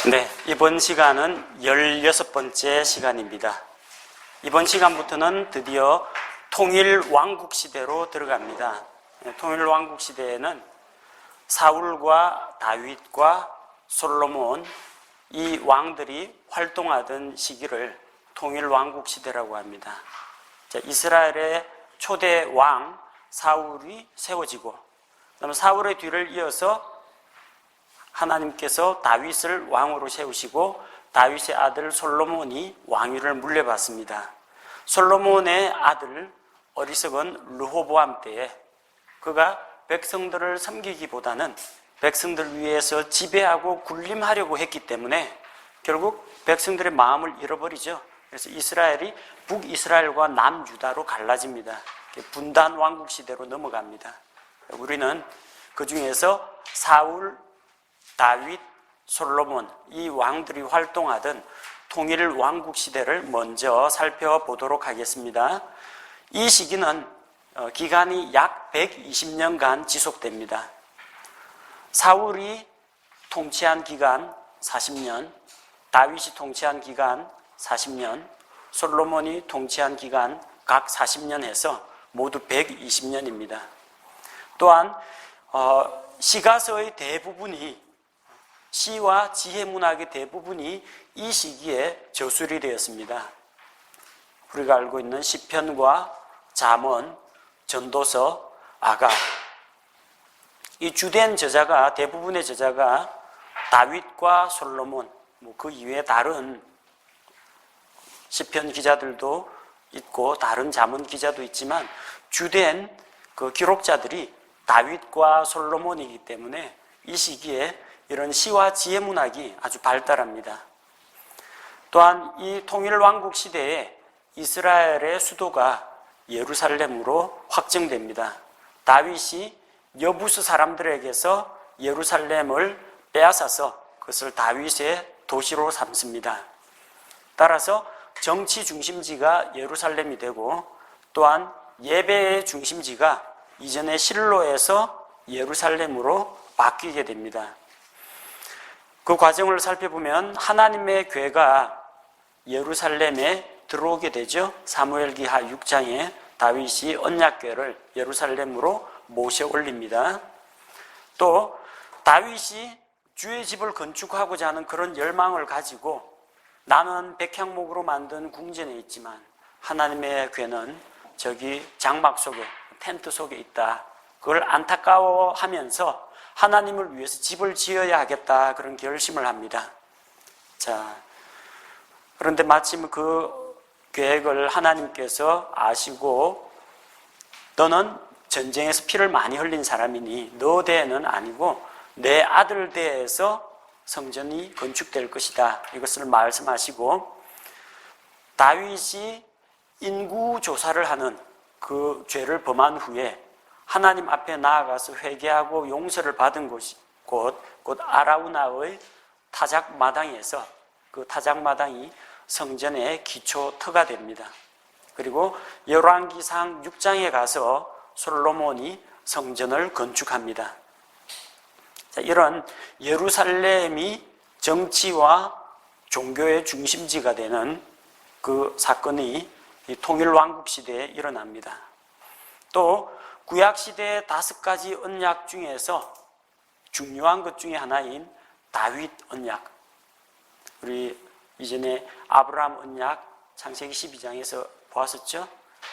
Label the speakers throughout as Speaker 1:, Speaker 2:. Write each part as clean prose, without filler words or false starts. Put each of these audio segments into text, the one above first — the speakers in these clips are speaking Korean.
Speaker 1: 네, 이번 시간은 16번째 시간입니다. 이번 시간부터는 드디어 통일왕국시대로 들어갑니다. 통일왕국시대에는 사울과 다윗과 솔로몬, 이 왕들이 활동하던 시기를 통일왕국시대라고 합니다. 이스라엘의 초대 왕 사울이 세워지고, 그다음 사울의 뒤를 이어서 하나님께서 다윗을 왕으로 세우시고 다윗의 아들 솔로몬이 왕위를 물려받습니다. 솔로몬의 아들 어리석은 르호보암 때에 그가 백성들을 섬기기보다는 백성들 위해서 지배하고 군림하려고 했기 때문에 결국 백성들의 마음을 잃어버리죠. 그래서 이스라엘이 북이스라엘과 남유다로 갈라집니다. 분단 왕국 시대로 넘어갑니다. 우리는 그 중에서 사울, 다윗, 솔로몬, 이 왕들이 활동하던 통일 왕국 시대를 먼저 살펴보도록 하겠습니다. 이 시기는 기간이 약 120년간 지속됩니다. 사울이 통치한 기간 40년, 다윗이 통치한 기간 40년, 솔로몬이 통치한 기간 각 40년 해서 모두 120년입니다. 또한 시가서의 대부분이, 시와 지혜 문학의 대부분이 이 시기에 저술이 되었습니다. 우리가 알고 있는 시편과 잠언, 전도서, 아가, 이 주된 저자가, 대부분의 저자가 다윗과 솔로몬, 그 이외에 다른 시편 기자들도 있고 다른 잠언 기자도 있지만 주된 그 기록자들이 다윗과 솔로몬이기 때문에 이 시기에 이런 시와 지혜 문학이 아주 발달합니다. 또한 이 통일왕국 시대에 이스라엘의 수도가 예루살렘으로 확정됩니다. 다윗이 여부스 사람들에게서 예루살렘을 빼앗아서 그것을 다윗의 도시로 삼습니다. 따라서 정치 중심지가 예루살렘이 되고 또한 예배의 중심지가 이전의 실로에서 예루살렘으로 바뀌게 됩니다. 그 과정을 살펴보면 하나님의 궤가 예루살렘에 들어오게 되죠. 사무엘기하 6장에 다윗이 언약궤를 예루살렘으로 모셔 올립니다. 또 다윗이 주의 집을 건축하고자 하는 그런 열망을 가지고 나는 백향목으로 만든 궁전에 있지만 하나님의 궤는 저기 장막 속에, 텐트 속에 있다. 그걸 안타까워하면서 하나님을 위해서 집을 지어야 하겠다, 그런 결심을 합니다. 자, 그런데 마침 그 계획을 하나님께서 아시고 너는 전쟁에서 피를 많이 흘린 사람이니 너 대에는 아니고 내 아들 대에서 성전이 건축될 것이다, 이것을 말씀하시고 다윗이 인구 조사를 하는 그 죄를 범한 후에 하나님 앞에 나아가서 회개하고 용서를 받은 곳이 곧 아라우나의 타작마당에서 그 타작마당이 성전의 기초터가 됩니다. 그리고 열왕기상 6장에 가서 솔로몬이 성전을 건축합니다. 자, 이런 예루살렘이 정치와 종교의 중심지가 되는 그 사건이 이 통일왕국 시대에 일어납니다. 또 구약시대의 5가지 언약 중에서 중요한 것 중에 하나인 다윗 언약, 우리 이전에 아브라함 언약 창세기 12장에서 보았었죠.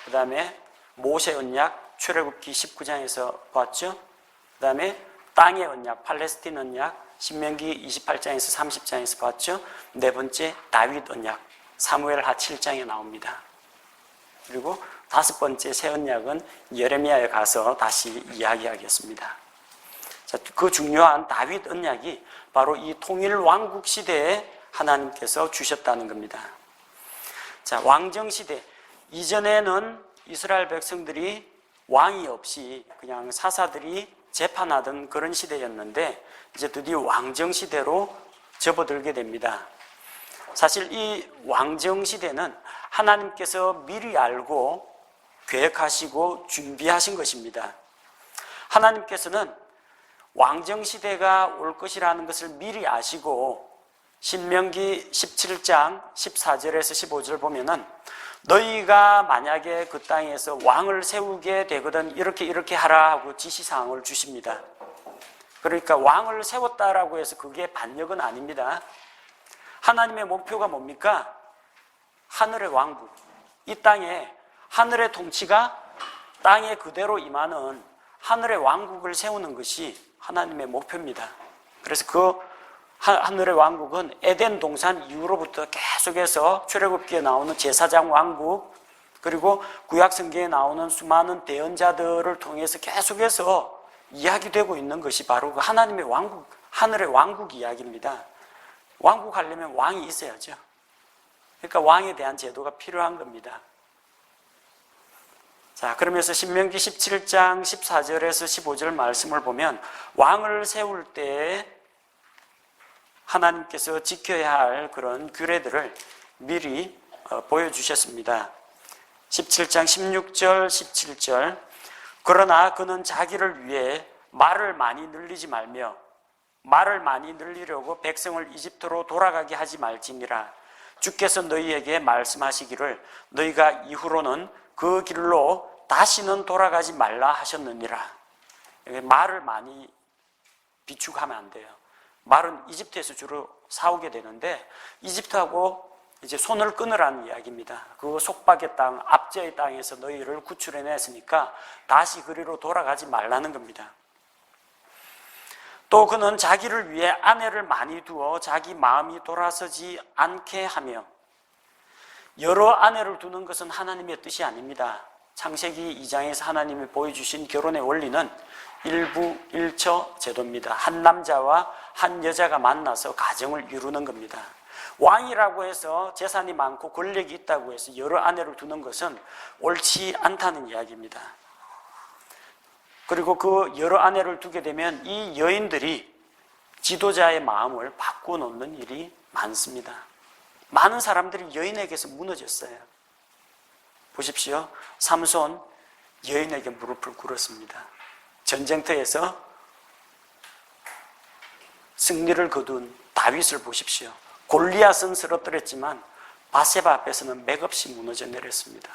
Speaker 1: 그 다음에 모세 언약 출애굽기 19장에서 보았죠. 그 다음에 땅의 언약 팔레스틴 언약 신명기 28장에서 30장에서 보았죠. 네 번째 다윗 언약 사무엘하 7장에 나옵니다. 그리고 5번째 새 언약은 예레미야에 가서 다시 이야기하겠습니다. 자, 그 중요한 다윗 언약이 바로 이 통일 왕국 시대에 하나님께서 주셨다는 겁니다. 자, 왕정 시대 이전에는 이스라엘 백성들이 왕이 없이 그냥 사사들이 재판하던 그런 시대였는데 이제 드디어 왕정 시대로 접어들게 됩니다. 사실 이 왕정 시대는 하나님께서 미리 알고 계획하시고 준비하신 것입니다. 하나님께서는 왕정 시대가 올 것이라는 것을 미리 아시고 신명기 17장 14절에서 15절 보면은 너희가 만약에 그 땅에서 왕을 세우게 되거든 이렇게 하라 하고 지시사항을 주십니다. 그러니까 왕을 세웠다라고 해서 그게 반역은 아닙니다. 하나님의 목표가 뭡니까? 하늘의 왕국. 이 땅에 하늘의 통치가 땅에 그대로 임하는 하늘의 왕국을 세우는 것이 하나님의 목표입니다. 그래서 그 하늘의 왕국은 에덴 동산 이후로부터 계속해서 출애굽기에 나오는 제사장 왕국, 그리고 구약 성경에 나오는 수많은 대언자들을 통해서 계속해서 이야기되고 있는 것이 바로 그 하나님의 왕국, 하늘의 왕국 이야기입니다. 왕국하려면 왕이 있어야죠. 그러니까 왕에 대한 제도가 필요한 겁니다. 자, 그러면서 신명기 17장 14절에서 15절 말씀을 보면 왕을 세울 때 하나님께서 지켜야 할 그런 규례들을 미리 보여주셨습니다. 17장 16절 17절 그러나 그는 자기를 위해 말을 많이 늘리지 말며 말을 많이 늘리려고 백성을 이집트로 돌아가게 하지 말지니라. 주께서 너희에게 말씀하시기를 너희가 이후로는 그 길로 다시는 돌아가지 말라 하셨느니라. 말을 많이 비축하면 안 돼요. 말은 이집트에서 주로 사오게 되는데 이집트하고 이제 손을 끊으라는 이야기입니다. 그 속박의 땅, 압제의 땅에서 너희를 구출해냈으니까 다시 그리로 돌아가지 말라는 겁니다. 또 그는 자기를 위해 아내를 많이 두어 자기 마음이 돌아서지 않게 하며, 여러 아내를 두는 것은 하나님의 뜻이 아닙니다. 창세기 2장에서 하나님이 보여주신 결혼의 원리는 일부 일처 제도입니다. 한 남자와 한 여자가 만나서 가정을 이루는 겁니다. 왕이라고 해서 재산이 많고 권력이 있다고 해서 여러 아내를 두는 것은 옳지 않다는 이야기입니다. 그리고 그 여러 아내를 두게 되면 이 여인들이 지도자의 마음을 바꿔놓는 일이 많습니다. 많은 사람들이 여인에게서 무너졌어요. 보십시오. 삼손 여인에게 무릎을 꿇었습니다. 전쟁터에서 승리를 거둔 다윗을 보십시오. 골리앗은 쓰러뜨렸지만 바세바 앞에서는 맥없이 무너져 내렸습니다.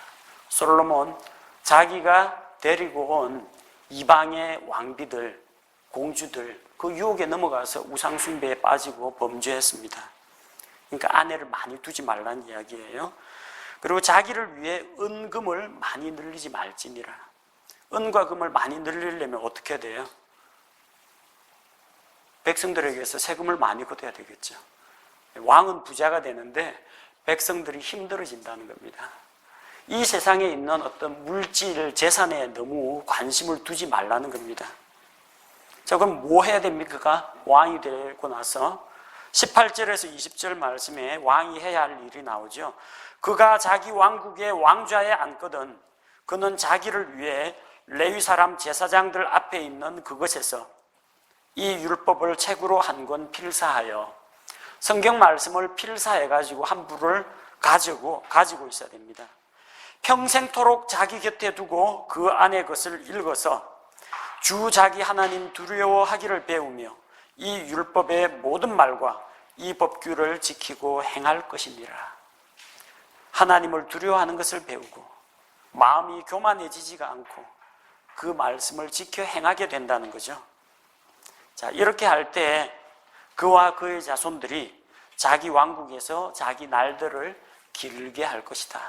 Speaker 1: 솔로몬 자기가 데리고 온 이방의 왕비들, 공주들 그 유혹에 넘어가서 우상숭배에 빠지고 범죄했습니다. 그러니까 아내를 많이 두지 말라는 이야기예요. 그리고 자기를 위해 은금을 많이 늘리지 말지니라. 은과 금을 많이 늘리려면 어떻게 돼요? 백성들에게서 세금을 많이 걷어야 되겠죠. 왕은 부자가 되는데 백성들이 힘들어진다는 겁니다. 이 세상에 있는 어떤 물질, 재산에 너무 관심을 두지 말라는 겁니다. 자, 그럼 뭐 해야 됩니까? 왕이 되고 나서 18절에서 20절 말씀에 왕이 해야 할 일이 나오죠. 그가 자기 왕국의 왕좌에 앉거든 그는 자기를 위해 레위 사람 제사장들 앞에 있는 그것에서 이 율법을 책으로 한 권 필사하여, 성경 말씀을 필사해가지고 한 부를 가지고 있어야 됩니다. 평생토록 자기 곁에 두고 그 안에 것을 읽어서 주 자기 하나님 두려워하기를 배우며 이 율법의 모든 말과 이 법규를 지키고 행할 것이니라. 하나님을 두려워하는 것을 배우고 마음이 교만해지지가 않고 그 말씀을 지켜 행하게 된다는 거죠. 자, 이렇게 할 때 그와 그의 자손들이 자기 왕국에서 자기 날들을 길게 할 것이다.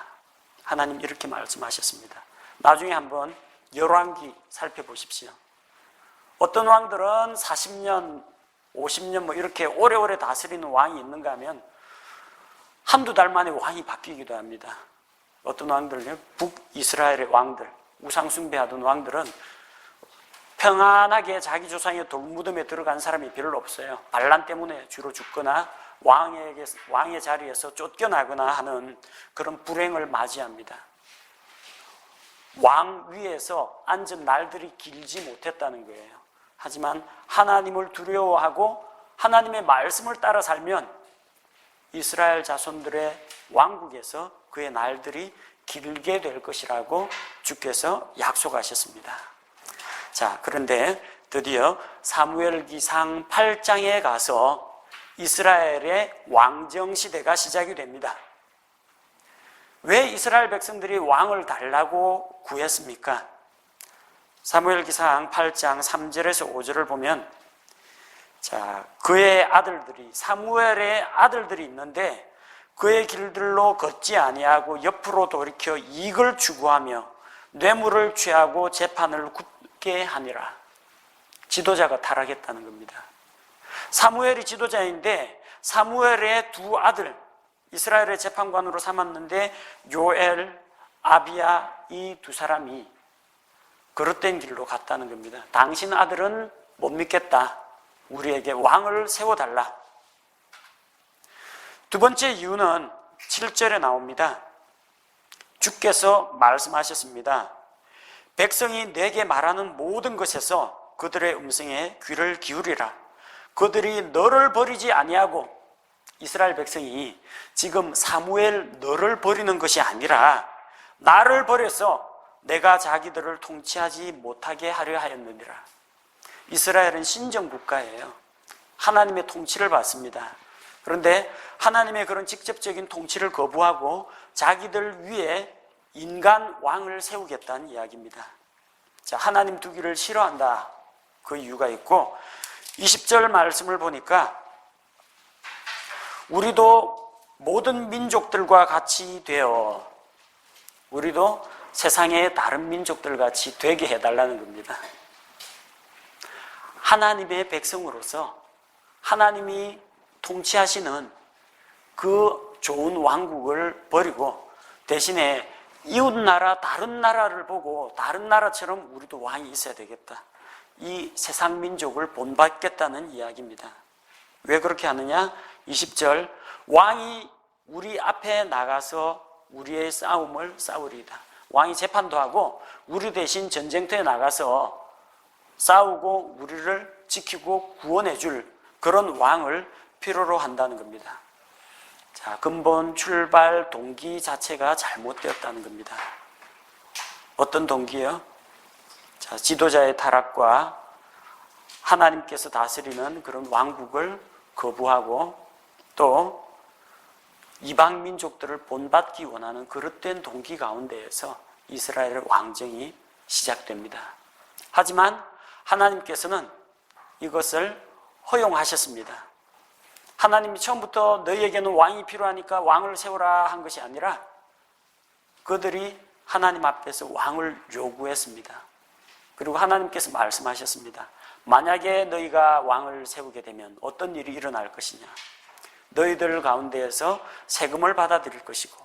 Speaker 1: 하나님 이렇게 말씀하셨습니다. 나중에 한번 열왕기 살펴보십시오. 어떤 왕들은 40년, 50년 뭐 이렇게 오래오래 다스리는 왕이 있는가 하면 한두 달 만에 왕이 바뀌기도 합니다. 어떤 왕들은요, 북이스라엘의 왕들, 우상숭배하던 왕들은 평안하게 자기 조상의 돌무덤에 들어간 사람이 별로 없어요. 반란 때문에 주로 죽거나 왕의 자리에서 쫓겨나거나 하는 그런 불행을 맞이합니다. 왕 위에서 앉은 날들이 길지 못했다는 거예요. 하지만 하나님을 두려워하고 하나님의 말씀을 따라 살면 이스라엘 자손들의 왕국에서 그의 날들이 길게 될 것이라고 주께서 약속하셨습니다. 자, 그런데 드디어 사무엘기상 8장에 가서 이스라엘의 왕정 시대가 시작이 됩니다. 왜 이스라엘 백성들이 왕을 달라고 구했습니까? 사무엘기상 8장 3절에서 5절을 보면, 자, 그의 아들들이, 사무엘의 아들들이 있는데 그의 길들로 걷지 아니하고 옆으로 돌이켜 이익을 추구하며 뇌물을 취하고 재판을 굽게 하니라. 지도자가 타락했다는 겁니다. 사무엘이 지도자인데 사무엘의 두 아들, 이스라엘의 재판관으로 삼았는데 요엘, 아비야, 이 두 사람이 그릇된 길로 갔다는 겁니다. 당신 아들은 못 믿겠다. 우리에게 왕을 세워달라. 두 번째 이유는 7절에 나옵니다. 주께서 말씀하셨습니다. 백성이 내게 말하는 모든 것에서 그들의 음성에 귀를 기울이라. 그들이 너를 버리지 아니하고, 이스라엘 백성이 지금 사무엘 너를 버리는 것이 아니라 나를 버려서 내가 자기들을 통치하지 못하게 하려 하였느니라. 이스라엘은 신정국가예요. 하나님의 통치를 받습니다. 그런데 하나님의 그런 직접적인 통치를 거부하고 자기들 위에 인간 왕을 세우겠다는 이야기입니다. 자, 하나님 두기를 싫어한다. 그 이유가 있고, 20절 말씀을 보니까 우리도 모든 민족들과 같이 되어, 우리도 세상의 다른 민족들 같이 되게 해달라는 겁니다. 하나님의 백성으로서 하나님이 통치하시는 그 좋은 왕국을 버리고 대신에 이웃나라, 다른 나라를 보고 다른 나라처럼 우리도 왕이 있어야 되겠다. 이 세상 민족을 본받겠다는 이야기입니다. 왜 그렇게 하느냐? 20절, 왕이 우리 앞에 나가서 우리의 싸움을 싸우리이다. 왕이 재판도 하고 우리 대신 전쟁터에 나가서 싸우고 우리를 지키고 구원해 줄 그런 왕을 필요로 한다는 겁니다. 자, 근본 출발 동기 자체가 잘못되었다는 겁니다. 어떤 동기요? 자, 지도자의 타락과 하나님께서 다스리는 그런 왕국을 거부하고 또 이방 민족들을 본받기 원하는 그릇된 동기 가운데에서 이스라엘의 왕정이 시작됩니다. 하지만 하나님께서는 이것을 허용하셨습니다. 하나님이 처음부터 너희에게는 왕이 필요하니까 왕을 세우라 한 것이 아니라 그들이 하나님 앞에서 왕을 요구했습니다. 그리고 하나님께서 말씀하셨습니다. 만약에 너희가 왕을 세우게 되면 어떤 일이 일어날 것이냐? 너희들 가운데에서 세금을 받아들일 것이고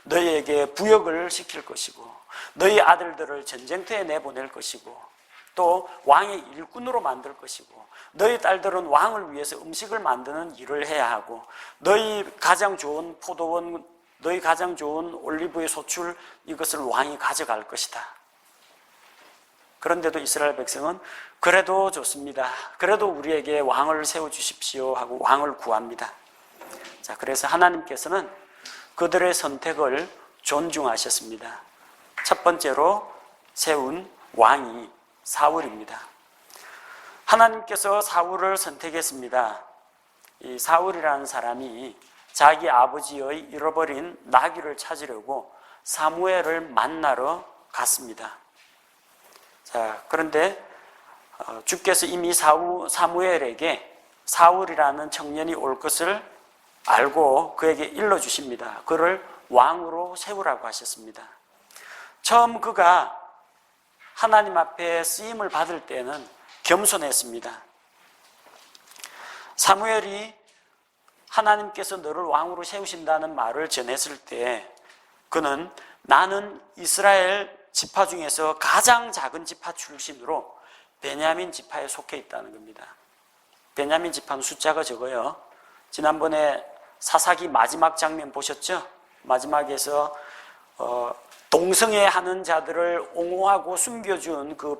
Speaker 1: 너희에게 부역을 시킬 것이고 너희 아들들을 전쟁터에 내보낼 것이고 또 왕의 일꾼으로 만들 것이고 너희 딸들은 왕을 위해서 음식을 만드는 일을 해야 하고 너희 가장 좋은 포도원, 너희 가장 좋은 올리브의 소출, 이것을 왕이 가져갈 것이다. 그런데도 이스라엘 백성은 그래도 좋습니다. 그래도 우리에게 왕을 세워주십시오 하고 왕을 구합니다. 자, 그래서 하나님께서는 그들의 선택을 존중하셨습니다. 첫 번째로 세운 왕이 사울입니다. 하나님께서 사울을 선택했습니다. 이 사울이라는 사람이 자기 아버지의 잃어버린 나귀를 찾으려고 사무엘을 만나러 갔습니다. 자, 그런데 주께서 이미 사무엘에게 사울이라는 청년이 올 것을 알고 그에게 일러주십니다. 그를 왕으로 세우라고 하셨습니다. 처음 그가 하나님 앞에 쓰임을 받을 때는 겸손했습니다. 사무엘이 하나님께서 너를 왕으로 세우신다는 말을 전했을 때 그는 나는 이스라엘 지파 중에서 가장 작은 지파 출신으로 베냐민 지파에 속해 있다는 겁니다. 베냐민 지파는 숫자가 적어요. 지난번에 사사기 마지막 장면 보셨죠? 마지막에서 동성애하는 자들을 옹호하고 숨겨준 그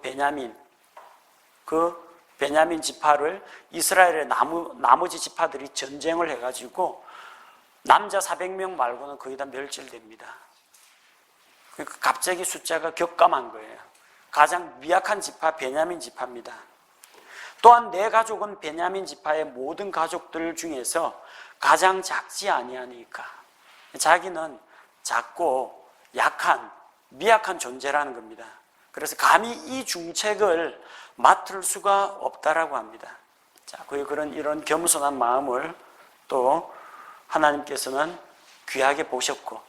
Speaker 1: 베냐민 지파를 이스라엘의 나머지 지파들이 전쟁을 해가지고 남자 400명 말고는 거의 다 멸절됩니다. 그러니까 갑자기 숫자가 격감한 거예요. 가장 미약한 지파 베냐민 지파입니다. 또한 내 가족은 베냐민 지파의 모든 가족들 중에서 가장 작지 아니하니까. 자기는 작고 약한, 미약한 존재라는 겁니다. 그래서 감히 이 중책을 맡을 수가 없다라고 합니다. 자, 그런 이런 겸손한 마음을 또 하나님께서는 귀하게 보셨고,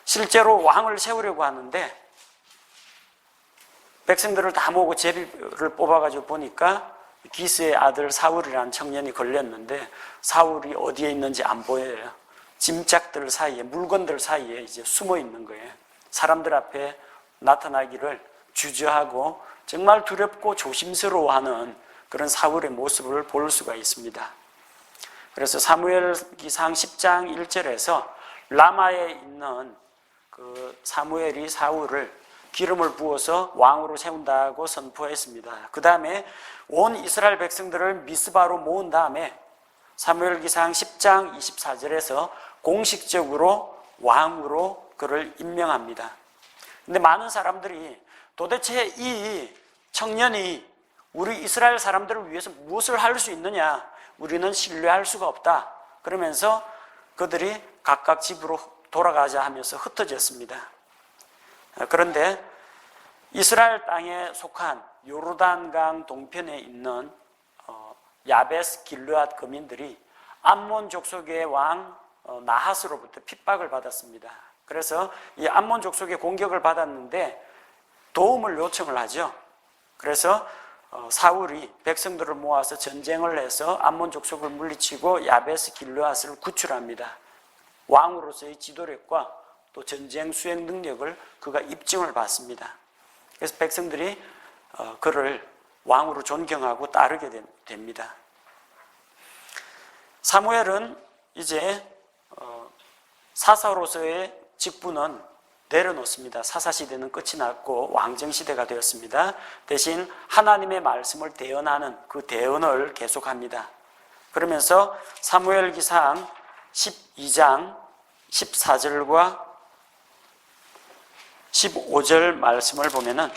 Speaker 1: 실제로 왕을 세우려고 하는데 백성들을 다 모으고 제비를 뽑아가지고 보니까 기스의 아들 사울이라는 청년이 걸렸는데 사울이 어디에 있는지 안 보여요. 짐짝들 사이에, 물건들 사이에 이제 숨어 있는 거예요. 사람들 앞에 나타나기를 주저하고 정말 두렵고 조심스러워하는 그런 사울의 모습을 볼 수가 있습니다. 그래서 사무엘기상 10장 1절에서 라마에 있는 그 사무엘이 사울을 기름을 부어서 왕으로 세운다고 선포했습니다. 그 다음에 온 이스라엘 백성들을 미스바로 모은 다음에 사무엘기상 10장 24절에서 공식적으로 왕으로 그를 임명합니다. 근데 많은 사람들이 도대체 이 청년이 우리 이스라엘 사람들을 위해서 무엇을 할 수 있느냐? 우리는 신뢰할 수가 없다. 그러면서 그들이 각각 집으로 돌아가자 하면서 흩어졌습니다. 그런데 이스라엘 땅에 속한 요르단강 동편에 있는 야베스 길르앗 거민들이 암몬 족속의 왕 나하스로부터 핍박을 받았습니다. 그래서 이 암몬 족속의 공격을 받았는데 도움을 요청을 하죠. 그래서 사울이 백성들을 모아서 전쟁을 해서 암몬 족속을 물리치고 야베스 길르앗을 구출합니다. 왕으로서의 지도력과 또 전쟁 수행 능력을 그가 입증을 받습니다. 그래서 백성들이 그를 왕으로 존경하고 따르게 됩니다. 사무엘은 이제 사사로서의 직분은 내려놓습니다. 사사시대는 끝이 났고 왕정시대가 되었습니다. 대신 하나님의 말씀을 대언하는 그 대언을 계속합니다. 그러면서 사무엘기상 12장 14절과 15절 말씀을 보면은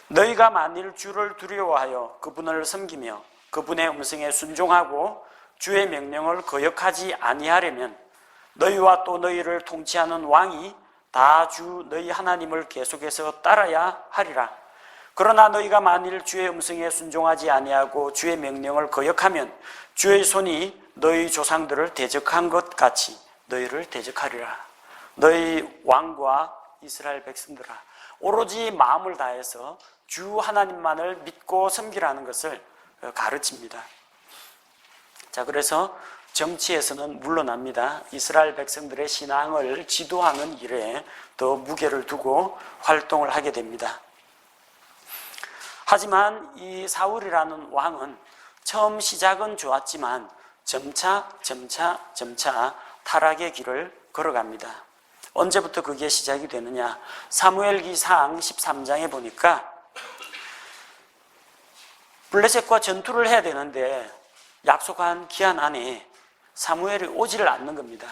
Speaker 1: 너희가 만일 주를 두려워하여 그분을 섬기며 그분의 음성에 순종하고 주의 명령을 거역하지 아니하려면 너희와 또 너희를 통치하는 왕이 다 주 너희 하나님을 계속해서 따라야 하리라. 그러나 너희가 만일 주의 음성에 순종하지 아니하고 주의 명령을 거역하면 주의 손이 너희 조상들을 대적한 것 같이 너희를 대적하리라. 너희 왕과 이스라엘 백성들아, 오로지 마음을 다해서 주 하나님만을 믿고 섬기라는 것을 가르칩니다. 자, 그래서 정치에서는 물러납니다. 이스라엘 백성들의 신앙을 지도하는 일에 더 무게를 두고 활동을 하게 됩니다. 하지만 이 사울이라는 왕은 처음 시작은 좋았지만 점차 타락의 길을 걸어갑니다. 언제부터 그게 시작이 되느냐? 사무엘기상 13장에 보니까 블레셋과 전투를 해야 되는데 약속한 기한 안에 사무엘이 오지를 않는 겁니다.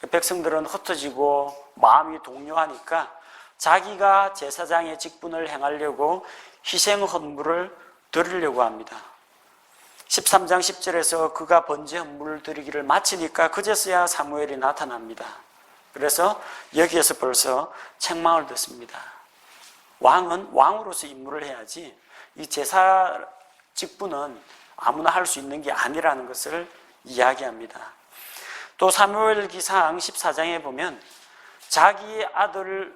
Speaker 1: 백성들은 흩어지고 마음이 동요하니까 자기가 제사장의 직분을 행하려고 희생 헌물을 드리려고 합니다. 13장 10절에서 그가 번제 헌물을 드리기를 마치니까 그제서야 사무엘이 나타납니다. 그래서 여기에서 벌써 책망을 듣습니다. 왕은 왕으로서 임무를 해야지 이 제사 직분은 아무나 할 수 있는 게 아니라는 것을 이야기합니다. 또 사무엘기상 14장에 보면 자기의 아들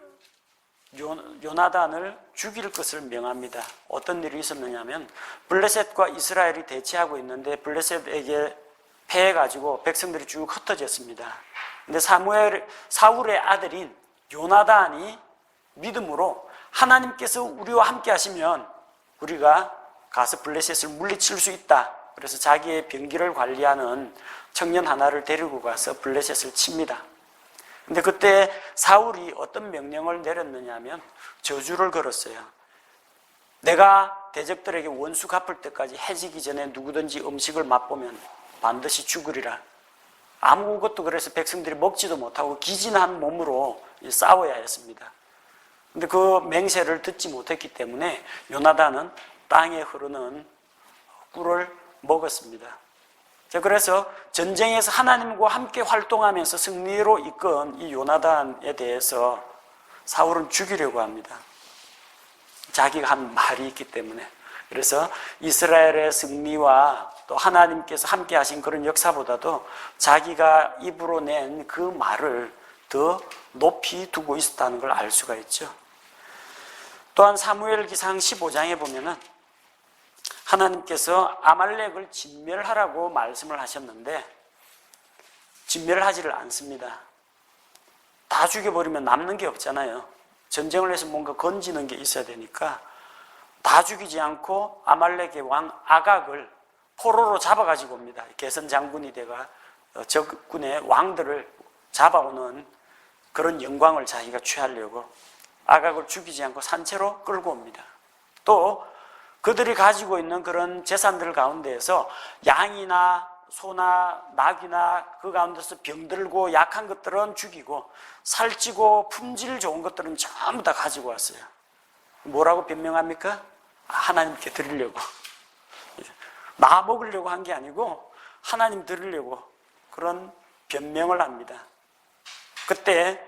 Speaker 1: 요나단을 죽일 것을 명합니다. 어떤 일이 있었느냐면 블레셋과 이스라엘이 대치하고 있는데 블레셋에게 패해가지고 백성들이 쭉 흩어졌습니다. 근데 사울의 아들인 요나단이 믿음으로 하나님께서 우리와 함께 하시면 우리가 가서 블레셋을 물리칠 수 있다. 그래서 자기의 병기를 관리하는 청년 하나를 데리고 가서 블레셋을 칩니다. 근데 그때 사울이 어떤 명령을 내렸느냐 하면 저주를 걸었어요. 내가 대적들에게 원수 갚을 때까지 해지기 전에 누구든지 음식을 맛보면 반드시 죽으리라. 아무것도 그래서 백성들이 먹지도 못하고 기진한 몸으로 싸워야 했습니다. 근데 그 맹세를 듣지 못했기 때문에 요나단은 땅에 흐르는 꿀을 먹었습니다. 자, 그래서 전쟁에서 하나님과 함께 활동하면서 승리로 이끈 이 요나단에 대해서 사울은 죽이려고 합니다. 자기가 한 말이 있기 때문에. 그래서 이스라엘의 승리와 또 하나님께서 함께 하신 그런 역사보다도 자기가 입으로 낸 그 말을 더 높이 두고 있었다는 걸 알 수가 있죠. 또한 사무엘기상 15장에 보면은 하나님께서 아말렉을 진멸하라고 말씀을 하셨는데 진멸하지를 않습니다. 다 죽여버리면 남는 게 없잖아요. 전쟁을 해서 뭔가 건지는 게 있어야 되니까 다 죽이지 않고 아말렉의 왕 아각을 포로로 잡아가지고 옵니다. 개선 장군이 돼가 적군의 왕들을 잡아오는 그런 영광을 자기가 취하려고 아각을 죽이지 않고 산채로 끌고 옵니다. 또 그들이 가지고 있는 그런 재산들 가운데에서 양이나 소나 낙이나 그 가운데서 병들고 약한 것들은 죽이고 살찌고 품질 좋은 것들은 전부 다 가지고 왔어요. 뭐라고 변명합니까? 하나님께 드리려고. 나 먹으려고 한 게 아니고 하나님 드리려고 그런 변명을 합니다. 그때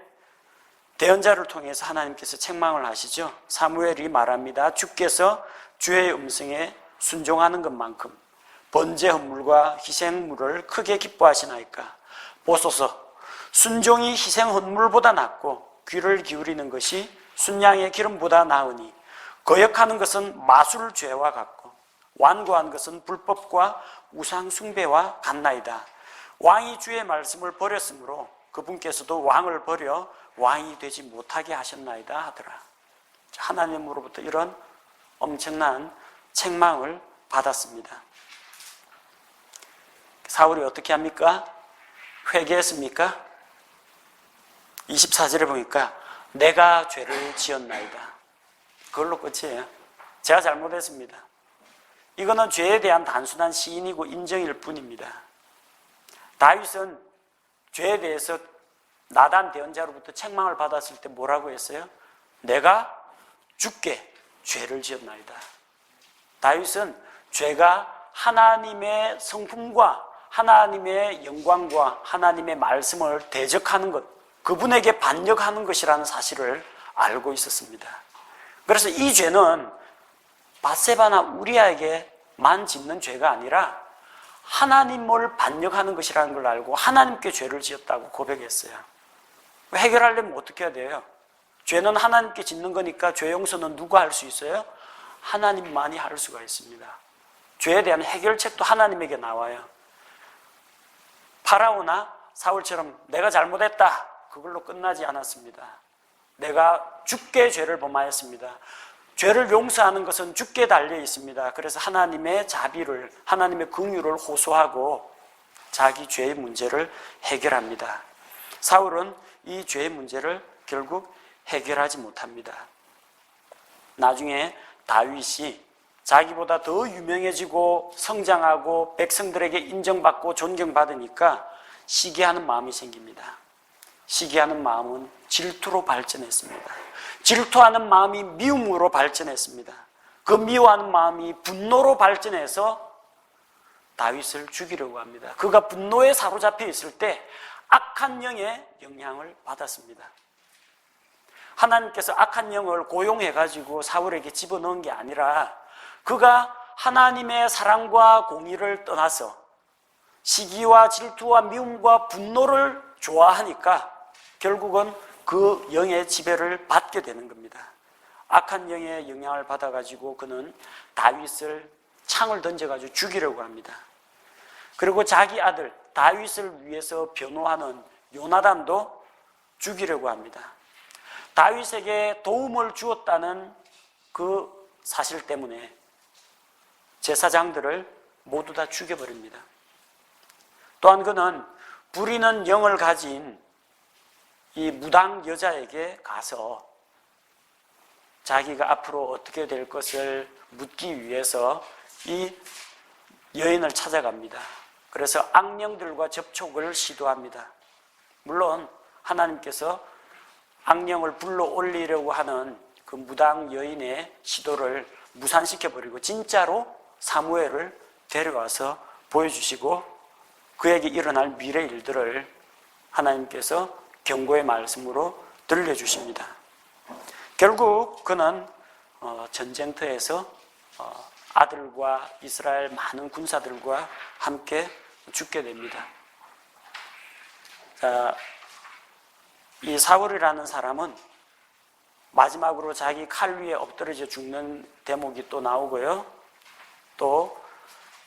Speaker 1: 대언자를 통해서 하나님께서 책망을 하시죠. 사무엘이 말합니다. 주께서 주의 음성에 순종하는 것만큼 번제 헌물과 희생물을 크게 기뻐하시나이까. 보소서, 순종이 희생 헌물보다 낫고 귀를 기울이는 것이 순양의 기름보다 나으니 거역하는 것은 마술죄와 같고 완고한 것은 불법과 우상 숭배와 같나이다. 왕이 주의 말씀을 버렸으므로 그분께서도 왕을 버려 왕이 되지 못하게 하셨나이다 하더라. 하나님으로부터 이런 엄청난 책망을 받았습니다. 사울이 어떻게 합니까? 회개했습니까? 24절에 보니까 내가 죄를 지었나이다. 그걸로 끝이에요. 제가 잘못했습니다. 이거는 죄에 대한 단순한 시인이고 인정일 뿐입니다. 다윗은 죄에 대해서 나단 대언자로부터 책망을 받았을 때 뭐라고 했어요? 내가 주께 죄를 지었나이다. 다윗은 죄가 하나님의 성품과 하나님의 영광과 하나님의 말씀을 대적하는 것, 그분에게 반역하는 것이라는 사실을 알고 있었습니다. 그래서 이 죄는 밧세바나 우리아에게만 짓는 죄가 아니라 하나님을 반역하는 것이라는 걸 알고 하나님께 죄를 지었다고 고백했어요. 해결하려면 어떻게 해야 돼요? 죄는 하나님께 짓는 거니까 죄 용서는 누가 할 수 있어요? 하나님만이 할 수가 있습니다. 죄에 대한 해결책도 하나님에게 나와요. 파라오나 사울처럼 내가 잘못했다, 그걸로 끝나지 않았습니다. 내가 주께 죄를 범하였습니다. 죄를 용서하는 것은 주께 달려 있습니다. 그래서 하나님의 자비를, 하나님의 긍휼을 호소하고 자기 죄의 문제를 해결합니다. 사울은 이 죄의 문제를 결국 해결하지 못합니다. 나중에 다윗이 자기보다 더 유명해지고 성장하고 백성들에게 인정받고 존경받으니까 시기하는 마음이 생깁니다. 시기하는 마음은 질투로 발전했습니다. 질투하는 마음이 미움으로 발전했습니다. 그 미워하는 마음이 분노로 발전해서 다윗을 죽이려고 합니다. 그가 분노에 사로잡혀 있을 때 악한 영의 영향을 받았습니다. 하나님께서 악한 영을 고용해가지고 사울에게 집어넣은 게 아니라 그가 하나님의 사랑과 공의를 떠나서 시기와 질투와 미움과 분노를 좋아하니까 결국은 그 영의 지배를 받게 되는 겁니다. 악한 영의 영향을 받아가지고 그는 다윗을 창을 던져가지고 죽이려고 합니다. 그리고 자기 아들 다윗을 위해서 변호하는 요나단도 죽이려고 합니다. 다윗에게 도움을 주었다는 그 사실 때문에 제사장들을 모두 다 죽여버립니다. 또한 그는 부리는 영을 가진 이 무당 여자에게 가서 자기가 앞으로 어떻게 될 것을 묻기 위해서 이 여인을 찾아갑니다. 그래서 악령들과 접촉을 시도합니다. 물론 하나님께서 악령을 불러 올리려고 하는 그 무당 여인의 시도를 무산시켜버리고 진짜로 사무엘을 데려와서 보여주시고 그에게 일어날 미래 일들을 하나님께서 경고의 말씀으로 들려주십니다. 결국 그는 전쟁터에서 아들과 이스라엘 많은 군사들과 함께 죽게 됩니다. 자, 이 사울이라는 사람은 마지막으로 자기 칼 위에 엎드려져 죽는 대목이 또 나오고요. 또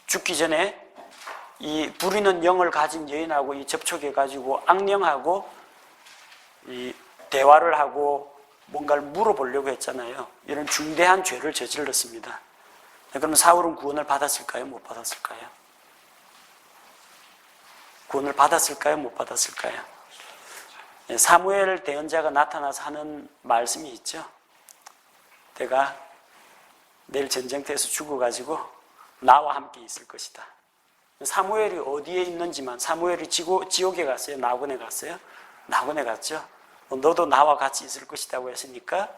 Speaker 1: 죽기 전에 이 부리는 영을 가진 여인하고 이 접촉해가지고 악령하고 이 대화를 하고 뭔가를 물어보려고 했잖아요. 이런 중대한 죄를 저질렀습니다. 그럼 사울은 구원을 받았을까요? 못 받았을까요? 구원을 받았을까요? 못 받았을까요? 사무엘 대언자가 나타나서 하는 말씀이 있죠. 내가 내일 전쟁터에서 죽어가지고 나와 함께 있을 것이다. 사무엘이 어디에 있는지만, 사무엘이 지옥에 갔어요? 나곤에 갔어요? 나곤에 갔죠. 너도 나와 같이 있을 것이라고 했으니까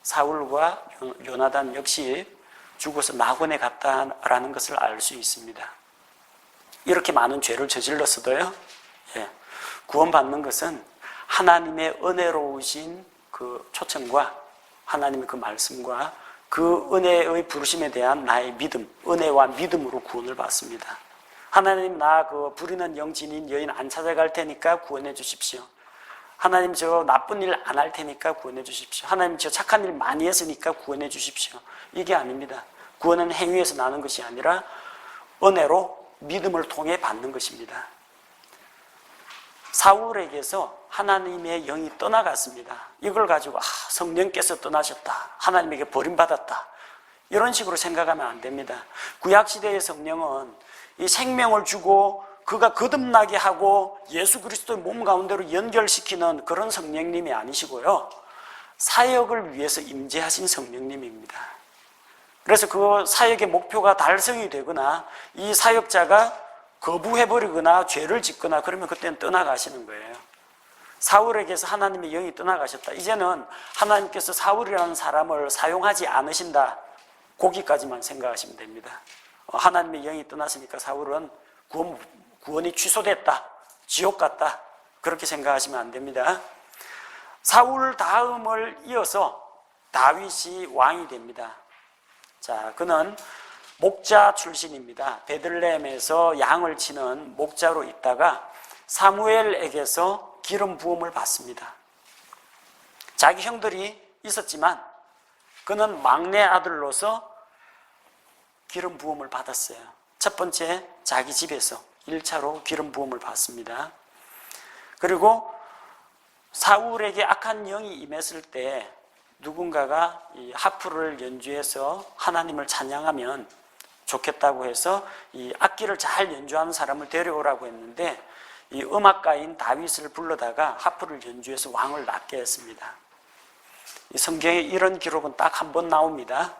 Speaker 1: 사울과 요나단 역시 죽어서 나곤에 갔다라는 것을 알 수 있습니다. 이렇게 많은 죄를 저질렀어도요, 구원받는 것은 하나님의 은혜로우신 그 초청과 하나님의 그 말씀과 그 은혜의 부르심에 대한 나의 믿음, 은혜와 믿음으로 구원을 받습니다. 하나님, 나 그 부리는 영 지닌 여인 안 찾아갈 테니까 구원해 주십시오. 하나님, 저 나쁜 일 안 할 테니까 구원해 주십시오. 하나님, 저 착한 일 많이 했으니까 구원해 주십시오. 이게 아닙니다. 구원은 행위에서 나는 것이 아니라 은혜로 믿음을 통해 받는 것입니다. 사울에게서 하나님의 영이 떠나갔습니다. 이걸 가지고 성령께서 떠나셨다, 하나님에게 버림받았다, 이런 식으로 생각하면 안 됩니다. 구약시대의 성령은 이 생명을 주고 그가 거듭나게 하고 예수 그리스도의 몸 가운데로 연결시키는 그런 성령님이 아니시고요, 사역을 위해서 임재하신 성령님입니다. 그래서 그 사역의 목표가 달성이 되거나 이 사역자가 거부해버리거나 죄를 짓거나 그러면 그때는 떠나가시는 거예요. 사울에게서 하나님의 영이 떠나가셨다. 이제는 하나님께서 사울이라는 사람을 사용하지 않으신다, 거기까지만 생각하시면 됩니다. 하나님의 영이 떠났으니까 사울은 구원이 취소됐다, 지옥 갔다, 그렇게 생각하시면 안 됩니다. 사울 다음을 이어서 다윗이 왕이 됩니다. 자, 그는 목자 출신입니다. 베들레헴에서 양을 치는 목자로 있다가 사무엘에게서 기름 부음을 받습니다. 자기 형들이 있었지만 그는 막내 아들로서 기름 부음을 받았어요. 첫 번째, 자기 집에서 1차로 기름 부음을 받습니다. 그리고 사울에게 악한 영이 임했을 때 누군가가 이 하프를 연주해서 하나님을 찬양하면 좋겠다고 해서 이 악기를 잘 연주하는 사람을 데려오라고 했는데 이 음악가인 다윗을 불러다가 하프를 연주해서 왕을 낫게 했습니다. 이 성경에 이런 기록은 딱 한 번 나옵니다.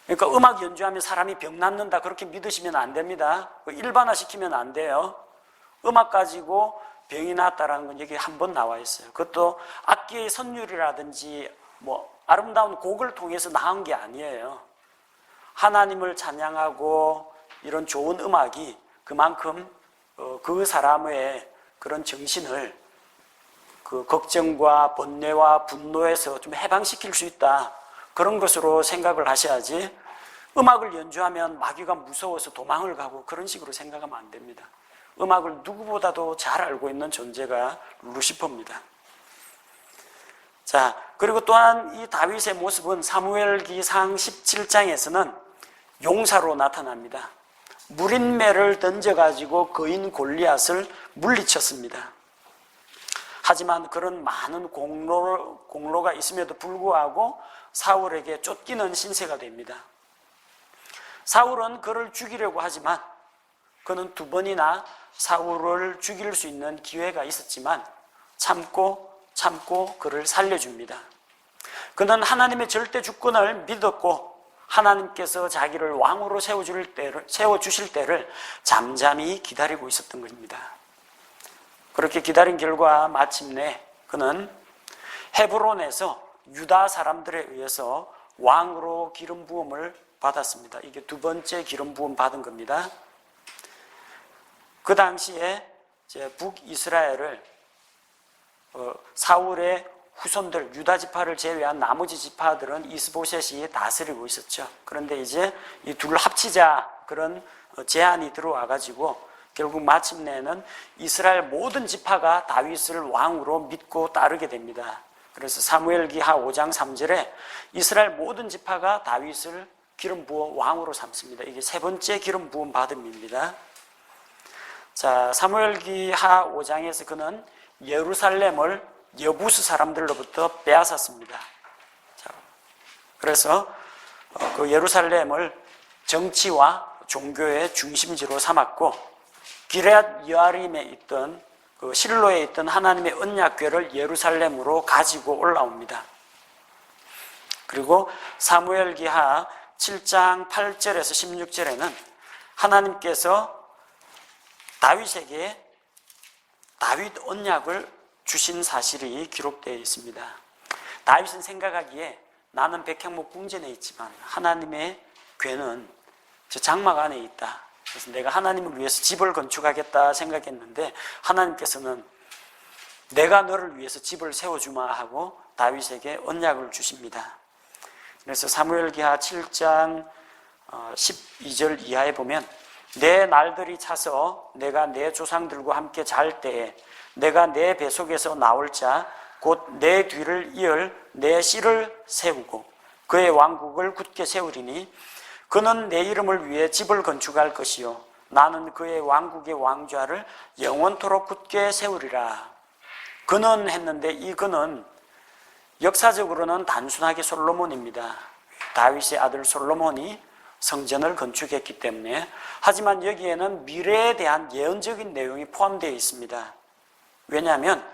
Speaker 1: 그러니까 음악 연주하면 사람이 병 낫는다, 그렇게 믿으시면 안 됩니다. 일반화시키면 안 돼요. 음악 가지고 병이 낫다라는 건 여기 한 번 나와 있어요. 그것도 악기의 선율이라든지 뭐 아름다운 곡을 통해서 나온 게 아니에요. 하나님을 찬양하고 이런 좋은 음악이 그만큼 그 사람의 그런 정신을 그 걱정과 번뇌와 분노에서 좀 해방시킬 수 있다, 그런 것으로 생각을 하셔야지, 음악을 연주하면 마귀가 무서워서 도망을 가고 그런 식으로 생각하면 안 됩니다. 음악을 누구보다도 잘 알고 있는 존재가 루시퍼입니다. 자, 그리고 또한 이 다윗의 모습은 사무엘기상 17장에서는 용사로 나타납니다. 무린매를 던져가지고 거인 골리앗을 물리쳤습니다. 하지만 그런 많은 공로가 있음에도 불구하고 사울에게 쫓기는 신세가 됩니다. 사울은 그를 죽이려고 하지만 그는 2번이나 사울을 죽일 수 있는 기회가 있었지만 참고 그를 살려줍니다. 그는 하나님의 절대 주권을 믿었고 하나님께서 자기를 왕으로 세워주실 때를 잠잠히 기다리고 있었던 것입니다. 그렇게 기다린 결과 마침내 그는 헤브론에서 유다 사람들에 의해서 왕으로 기름 부음을 받았습니다. 이게 두 번째 기름 부음 받은 겁니다. 그 당시에 이제 북이스라엘을 사울의 후손들, 유다 지파를 제외한 나머지 지파들은 이스보셋이 다스리고 있었죠. 그런데 이제 이 둘을 합치자 그런 제안이 들어와 가지고 결국 마침내는 이스라엘 모든 지파가 다윗을 왕으로 믿고 따르게 됩니다. 그래서 사무엘기하 5장 3절에 이스라엘 모든 지파가 다윗을 기름 부어 왕으로 삼습니다. 이게 세 번째 기름 부음 받음입니다. 자, 사무엘기하 5장에서 그는 예루살렘을 여부스 사람들로부터 빼앗았습니다. 자, 그래서 그 예루살렘을 정치와 종교의 중심지로 삼았고 기럇 여아림에 있던 그 실로에 있던 하나님의 언약궤를 예루살렘으로 가지고 올라옵니다. 그리고 사무엘기하 7장 8절에서 16절에는 하나님께서 다윗에게 다윗 언약을 주신 사실이 기록되어 있습니다. 다윗은 생각하기에 나는 백향목 궁전에 있지만 하나님의 궤는 저 장막 안에 있다. 그래서 내가 하나님을 위해서 집을 건축하겠다 생각했는데 하나님께서는 내가 너를 위해서 집을 세워주마 하고 다윗에게 언약을 주십니다. 그래서 사무엘기하 7장 12절 이하에 보면 내 날들이 차서 내가 내 조상들과 함께 잘 때에 내가 내 뱃속에서 나올 자 곧 내 뒤를 이을 내 씨를 세우고 그의 왕국을 굳게 세우리니 그는 내 이름을 위해 집을 건축할 것이요 나는 그의 왕국의 왕좌를 영원토록 굳게 세우리라. 그는 했는데 이 그는 역사적으로는 단순하게 솔로몬입니다. 다윗의 아들 솔로몬이 성전을 건축했기 때문에. 하지만 여기에는 미래에 대한 예언적인 내용이 포함되어 있습니다. 왜냐하면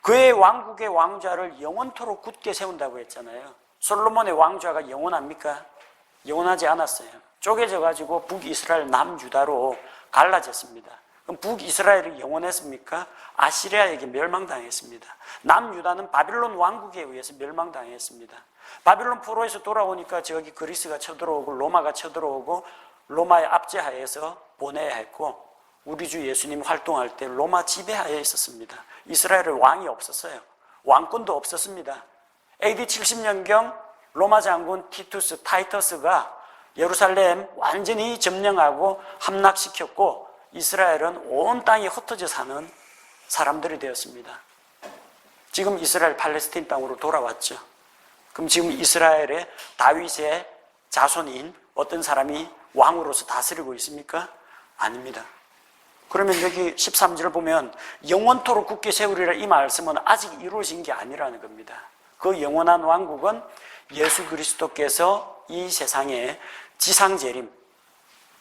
Speaker 1: 그의 왕국의 왕좌를 영원토록 굳게 세운다고 했잖아요. 솔로몬의 왕좌가 영원합니까? 영원하지 않았어요. 쪼개져 가지고 북이스라엘 남유다로 갈라졌습니다. 그럼 북이스라엘이 영원했습니까? 아시리아에게 멸망당했습니다. 남유다는 바빌론 왕국에 의해서 멸망당했습니다. 바빌론 포로에서 돌아오니까 저기 그리스가 쳐들어오고 로마가 쳐들어오고 로마의 압제하에서 보내야 했고 우리 주 예수님 활동할 때 로마 지배하에 있었습니다. 이스라엘에 왕이 없었어요. 왕권도 없었습니다. AD 70년경 로마 장군 타이터스가 예루살렘 완전히 점령하고 함락시켰고 이스라엘은 온 땅이 흩어져 사는 사람들이 되었습니다. 지금 이스라엘 팔레스틴 땅으로 돌아왔죠. 그럼 지금 이스라엘의 다윗의 자손인 어떤 사람이 왕으로서 다스리고 있습니까? 아닙니다. 그러면 여기 13절을 보면 영원토록 굳게 세우리라 이 말씀은 아직 이루어진 게 아니라는 겁니다. 그 영원한 왕국은 예수 그리스도께서 이 세상에 지상재림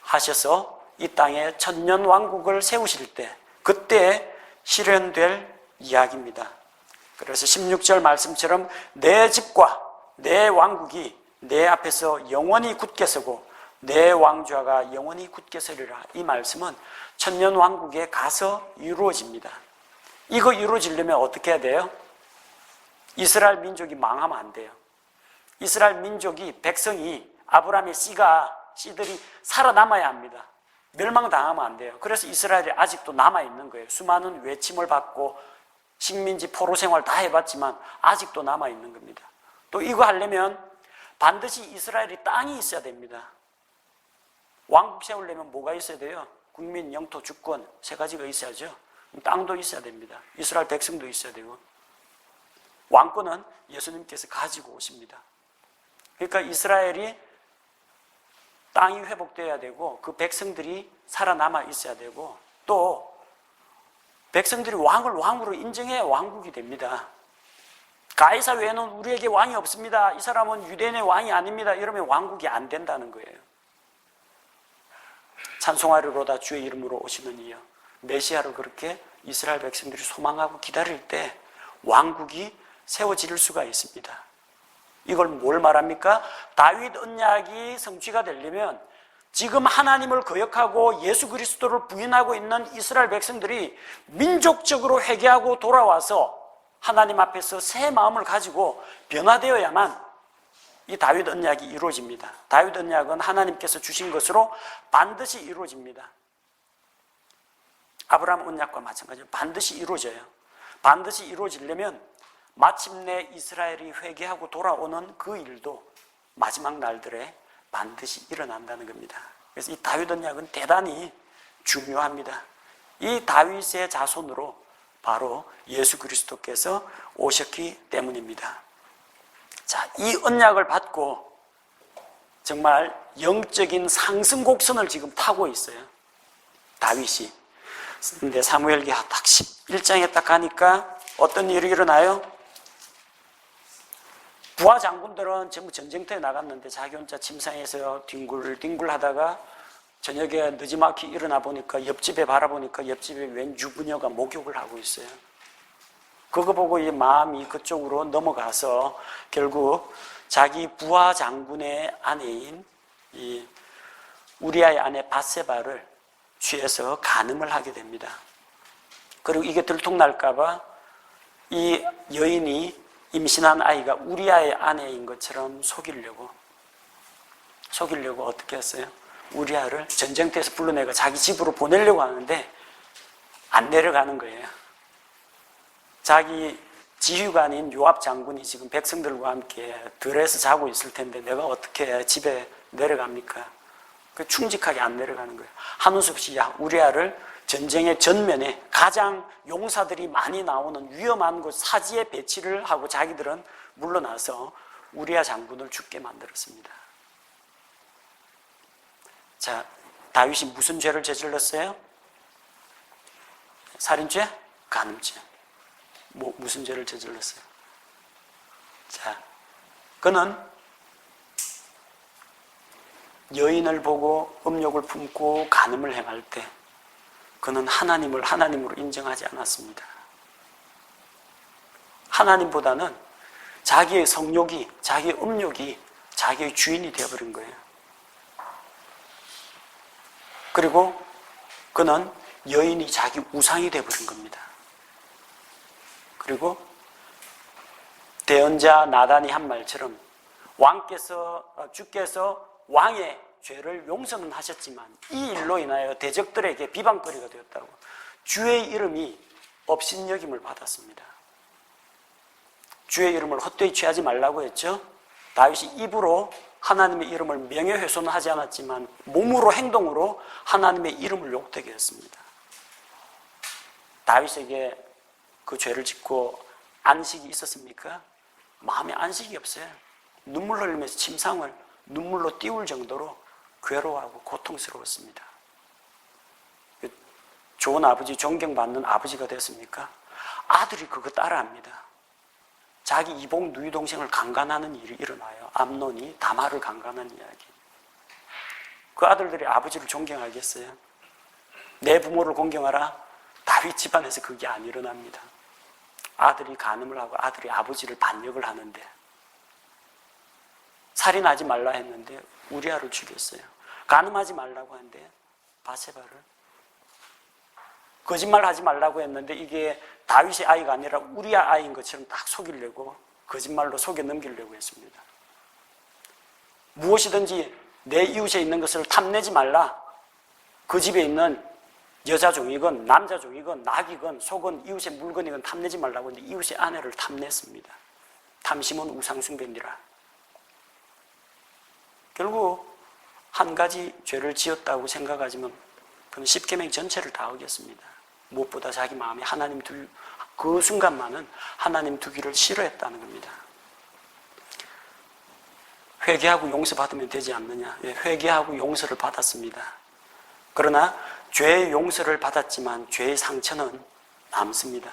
Speaker 1: 하셔서 이 땅에 천년 왕국을 세우실 때 그때 실현될 이야기입니다. 그래서 16절 말씀처럼 내 집과 내 왕국이 내 앞에서 영원히 굳게 서고 내 왕좌가 영원히 굳게 서리라. 이 말씀은 천년 왕국에 가서 이루어집니다. 이거 이루어지려면 어떻게 해야 돼요? 이스라엘 민족이 망하면 안 돼요. 이스라엘 민족이 백성이 아브라함의 씨들이 살아남아야 합니다. 멸망당하면 안 돼요. 그래서 이스라엘이 아직도 남아있는 거예요. 수많은 외침을 받고 식민지 포로 생활 다 해봤지만 아직도 남아있는 겁니다. 또 이거 하려면 반드시 이스라엘이 땅이 있어야 됩니다. 왕국 세우려면 뭐가 있어야 돼요? 국민, 영토, 주권 세 가지가 있어야죠. 땅도 있어야 됩니다. 이스라엘 백성도 있어야 되고 왕권은 예수님께서 가지고 오십니다. 그러니까 이스라엘이 땅이 회복되어야 되고 그 백성들이 살아남아 있어야 되고 또 백성들이 왕을 왕으로 인정해야 왕국이 됩니다. 가이사 외에는 우리에게 왕이 없습니다. 이 사람은 유대인의 왕이 아닙니다. 이러면 왕국이 안 된다는 거예요. 찬송하리로다 주의 이름으로 오시는 이여. 메시아를 그렇게 이스라엘 백성들이 소망하고 기다릴 때 왕국이 세워질 수가 있습니다. 이걸 뭘 말합니까? 다윗 언약이 성취가 되려면 지금 하나님을 거역하고 예수 그리스도를 부인하고 있는 이스라엘 백성들이 민족적으로 회개하고 돌아와서 하나님 앞에서 새 마음을 가지고 변화되어야만 이 다윗 언약이 이루어집니다. 다윗 언약은 하나님께서 주신 것으로 반드시 이루어집니다. 아브라함 언약과 마찬가지로 반드시 이루어져요. 반드시 이루어지려면 마침내 이스라엘이 회개하고 돌아오는 그 일도 마지막 날들에 반드시 일어난다는 겁니다. 그래서 이 다윗 언약은 대단히 중요합니다. 이 다윗의 자손으로 바로 예수 그리스도께서 오셨기 때문입니다. 자, 이 언약을 받고 정말 영적인 상승 곡선을 지금 타고 있어요. 다윗이. 근데 사무엘기 딱 11장에 딱 가니까 어떤 일이 일어나요? 부하 장군들은 전부 전쟁터에 나갔는데 자기 혼자 침상에서 뒹굴뒹굴 하다가 저녁에 늦지막히 일어나 보니까 옆집에 바라보니까 옆집에 웬 유부녀가 목욕을 하고 있어요. 그거 보고 이 마음이 그쪽으로 넘어가서 결국 자기 부하 장군의 아내인 이 우리아의 아내 밧세바를 취해서 간음을 하게 됩니다. 그리고 이게 들통날까봐 이 여인이 임신한 아이가 우리아의 아내인 것처럼 속이려고 어떻게 했어요? 우리아를 전쟁터에서 불러내고 자기 집으로 보내려고 하는데 안 내려가는 거예요. 자기 지휘관인 요압 장군이 지금 백성들과 함께 들에서 자고 있을 텐데 내가 어떻게 집에 내려갑니까? 충직하게 안 내려가는 거예요. 한우 없이 우리아를 전쟁의 전면에 가장 용사들이 많이 나오는 위험한 곳 사지에 배치를 하고 자기들은 물러나서 우리아 장군을 죽게 만들었습니다. 자, 다윗이 무슨 죄를 저질렀어요? 살인죄? 간음죄. 무슨 죄를 저질렀어요? 자, 그는 여인을 보고 음욕을 품고 간음을 행할 때 그는 하나님을 하나님으로 인정하지 않았습니다. 하나님보다는 자기의 성욕이, 자기의 음욕이 자기의 주인이 되어버린 거예요. 그리고 그는 여인이 자기 우상이 되어버린 겁니다. 그리고 대언자 나단이 한 말처럼 주께서 왕의 죄를 용서는 하셨지만 이 일로 인하여 대적들에게 비방거리가 되었다고 주의 이름이 업신여김을 받았습니다. 주의 이름을 헛되이 취하지 말라고 했죠. 다윗이 입으로 하나님의 이름을 명예훼손은 하지 않았지만 몸으로 행동으로 하나님의 이름을 욕되게 했습니다. 다윗에게 그 죄를 짓고 안식이 있었습니까? 마음에 안식이 없어요. 눈물 흘리면서 침상을 눈물로 띄울 정도로 괴로워하고 고통스러웠습니다. 좋은 아버지, 존경받는 아버지가 됐습니까? 아들이 그거 따라합니다. 자기 이복 누이 동생을 강간하는 일이 일어나요. 암논이 다말을 강간한 이야기. 그 아들들이 아버지를 존경하겠어요? 내 부모를 공경하라? 다윗 집안에서 그게 안 일어납니다. 아들이 간음을 하고 아들이 아버지를 반역을 하는데 살인하지 말라 했는데 우리아를 죽였어요. 간음하지 말라고 했는데 밧세바를, 거짓말하지 말라고 했는데 이게 다윗의 아이가 아니라 우리아 아이인 것처럼 딱 속이려고 거짓말로 속여 넘기려고 했습니다. 무엇이든지 내 이웃에 있는 것을 탐내지 말라. 그 집에 있는 여자 종이건 남자 종이건 낙이건 속은 이웃의 물건이건 탐내지 말라고 했는데 이웃의 아내를 탐냈습니다. 탐심은 우상숭배니라. 결국 한 가지 죄를 지었다고 생각하지만 그는 십계명 전체를 다 어겼습니다. 무엇보다 자기 마음에 하나님 그 순간만은 하나님 두기를 싫어했다는 겁니다. 회개하고 용서받으면 되지 않느냐? 예, 회개하고 용서를 받았습니다. 그러나 죄의 용서를 받았지만 죄의 상처는 남습니다.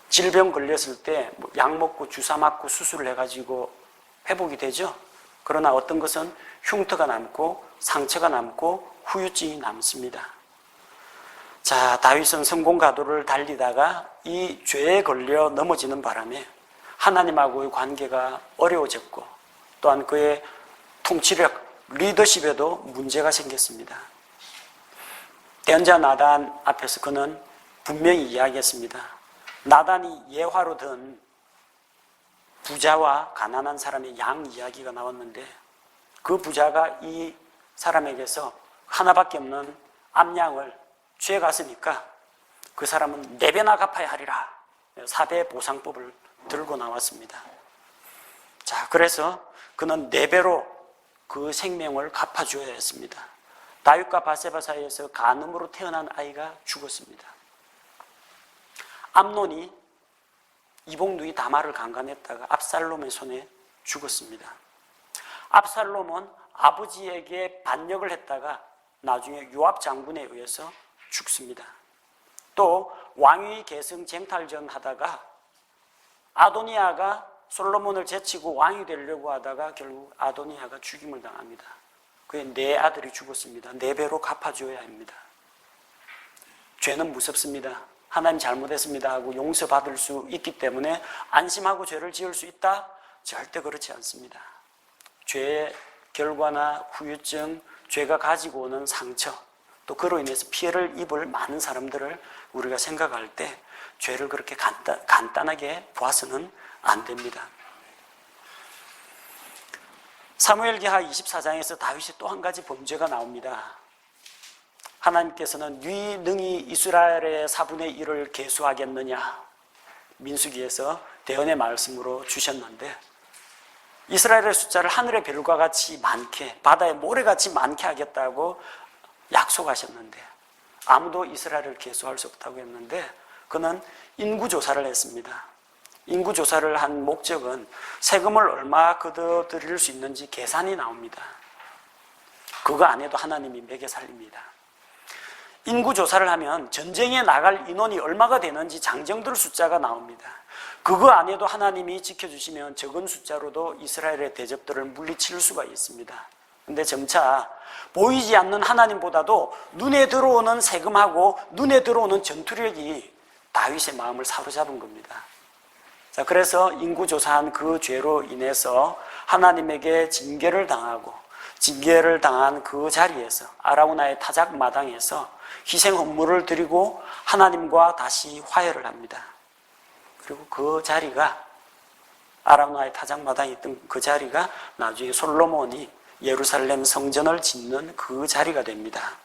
Speaker 1: 질병 걸렸을 때 약 먹고 주사 맞고 수술을 해가지고 회복이 되죠. 그러나 어떤 것은 흉터가 남고 상처가 남고 후유증이 남습니다. 자, 다윗은 성공가도를 달리다가 이 죄에 걸려 넘어지는 바람에 하나님하고의 관계가 어려워졌고 또한 그의 통치력, 리더십에도 문제가 생겼습니다. 대언자 나단 앞에서 그는 분명히 이야기했습니다. 나단이 예화로 든 부자와 가난한 사람의 양 이야기가 나왔는데 그 부자가 이 사람에게서 하나밖에 없는 암양을 취해갔으니까 그 사람은 4배나 갚아야 하리라. 4배 보상법을 들고 나왔습니다. 자, 그래서 그는 4배로 그 생명을 갚아줘야 했습니다. 다윗과 바세바 사이에서 간음으로 태어난 아이가 죽었습니다. 암논이 이복누이 다말을 강간했다가 압살롬의 손에 죽었습니다. 압살롬은 아버지에게 반역을 했다가 나중에 요압 장군에 의해서 죽습니다. 또 왕위 계승 쟁탈전 하다가 아도니아가 솔로몬을 제치고 왕이 되려고 하다가 결국 아도니아가 죽임을 당합니다. 그의 4아들이 죽었습니다. 4배로 갚아줘야 합니다. 죄는 무섭습니다. 하나님 잘못했습니다 하고 용서받을 수 있기 때문에 안심하고 죄를 지을 수 있다? 절대 그렇지 않습니다. 죄의 결과나 후유증, 죄가 가지고 오는 상처, 또 그로 인해서 피해를 입을 많은 사람들을 우리가 생각할 때 죄를 그렇게 간단하게 봐서는 안 됩니다. 사무엘기하 24장에서 다윗이 또 한 가지 범죄가 나옵니다. 하나님께서는 네 능히 이스라엘의 4분의 1을 계수하겠느냐 민수기에서 대언의 말씀으로 주셨는데 이스라엘의 숫자를 하늘의 별과 같이 많게 바다의 모래같이 많게 하겠다고 약속하셨는데 아무도 이스라엘을 계수할 수 없다고 했는데 그는 인구조사를 했습니다. 인구조사를 한 목적은 세금을 얼마 걷어들일 수 있는지 계산이 나옵니다. 그거 안 해도 하나님이 먹여 살립니다. 인구조사를 하면 전쟁에 나갈 인원이 얼마가 되는지 장정들 숫자가 나옵니다. 그거 안 해도 하나님이 지켜주시면 적은 숫자로도 이스라엘의 대적들을 물리칠 수가 있습니다. 근데 점차 보이지 않는 하나님보다도 눈에 들어오는 세금하고 눈에 들어오는 전투력이 다윗의 마음을 사로잡은 겁니다. 자, 그래서 인구조사한 그 죄로 인해서 하나님에게 징계를 당하고 징계를 당한 그 자리에서 아라우나의 타작마당에서 희생 헌물을 드리고 하나님과 다시 화해를 합니다. 그리고 그 자리가 아라우나의 타작마당에 있던 그 자리가 나중에 솔로몬이 예루살렘 성전을 짓는 그 자리가 됩니다.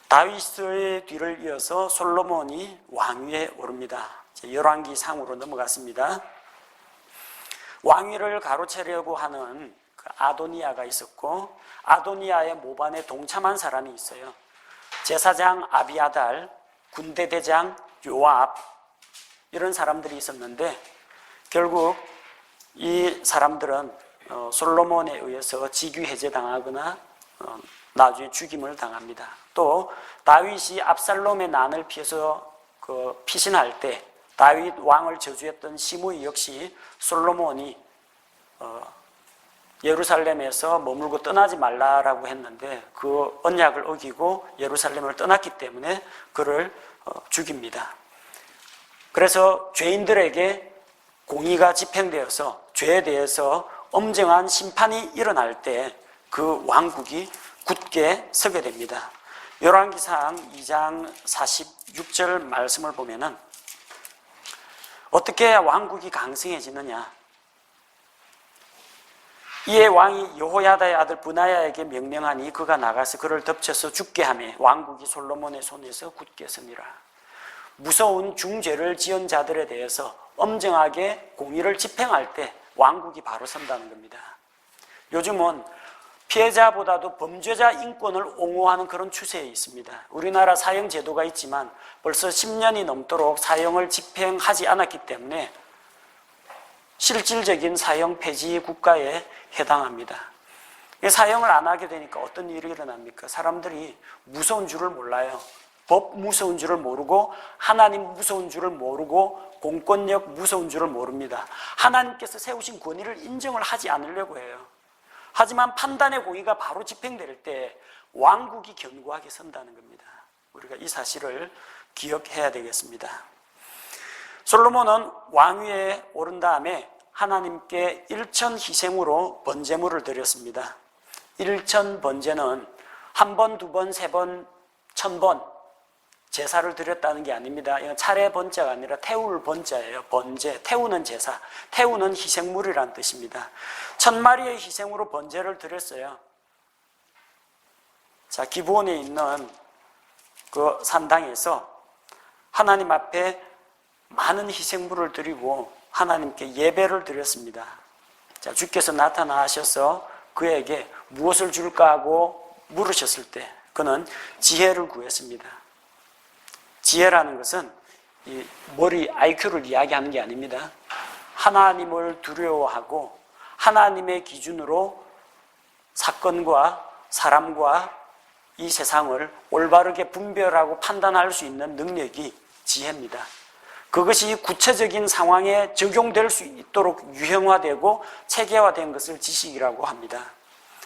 Speaker 1: 다윗의 뒤를 이어서 솔로몬이 왕위에 오릅니다. 열왕기상으로 넘어갔습니다. 왕위를 가로채려고 하는 그 아도니아가 있었고 아도니아의 모반에 동참한 사람이 있어요. 제사장 아비아달, 군대대장 요압 이런 사람들이 있었는데 결국 이 사람들은 솔로몬에 의해서 직위해제당하거나 나중에 죽임을 당합니다. 또 다윗이 압살롬의 난을 피해서 피신할 때 다윗 왕을 저주했던 시므이 역시 솔로몬이 예루살렘에서 머물고 떠나지 말라라고 했는데 그 언약을 어기고 예루살렘을 떠났기 때문에 그를 죽입니다. 그래서 죄인들에게 공의가 집행되어서 죄에 대해서 엄정한 심판이 일어날 때 그 왕국이 굳게 서게 됩니다. 열왕기상 2장 46절 말씀을 보면은 어떻게 왕국이 강성해지느냐? 이에 왕이 여호야다의 아들 브나야에게 명령하니 그가 나가서 그를 덮쳐서 죽게 하며 왕국이 솔로몬의 손에서 굳게 섭니라. 무서운 중죄를 지은 자들에 대해서 엄정하게 공의를 집행할 때 왕국이 바로 선다는 겁니다. 요즘은 피해자보다도 범죄자 인권을 옹호하는 그런 추세에 있습니다. 우리나라 사형 제도가 있지만 벌써 10년이 넘도록 사형을 집행하지 않았기 때문에 실질적인 사형 폐지 국가에 해당합니다. 사형을 안 하게 되니까 어떤 일이 일어납니까? 사람들이 무서운 줄을 몰라요. 법 무서운 줄을 모르고 하나님 무서운 줄을 모르고 공권력 무서운 줄을 모릅니다. 하나님께서 세우신 권위를 인정을 하지 않으려고 해요. 하지만 판단의 공의가 바로 집행될 때 왕국이 견고하게 선다는 겁니다. 우리가 이 사실을 기억해야 되겠습니다. 솔로몬은 왕위에 오른 다음에 하나님께 일천 희생으로 번제물을 드렸습니다. 일천 번제는 한 번, 두 번, 세 번, 1000번 제사를 드렸다는 게 아닙니다. 이건 차례 번제가 아니라 태울 번제예요. 번제, 태우는 제사, 태우는 희생물이란 뜻입니다. 1000마리의 희생으로 번제를 드렸어요. 자, 기브온에 있는 그 산당에서 하나님 앞에 많은 희생물을 드리고 하나님께 예배를 드렸습니다. 자, 주께서 나타나셔서 그에게 무엇을 줄까 하고 물으셨을 때 그는 지혜를 구했습니다. 지혜라는 것은 이 머리 IQ를 이야기하는 게 아닙니다. 하나님을 두려워하고 하나님의 기준으로 사건과 사람과 이 세상을 올바르게 분별하고 판단할 수 있는 능력이 지혜입니다. 그것이 구체적인 상황에 적용될 수 있도록 유형화되고 체계화된 것을 지식이라고 합니다.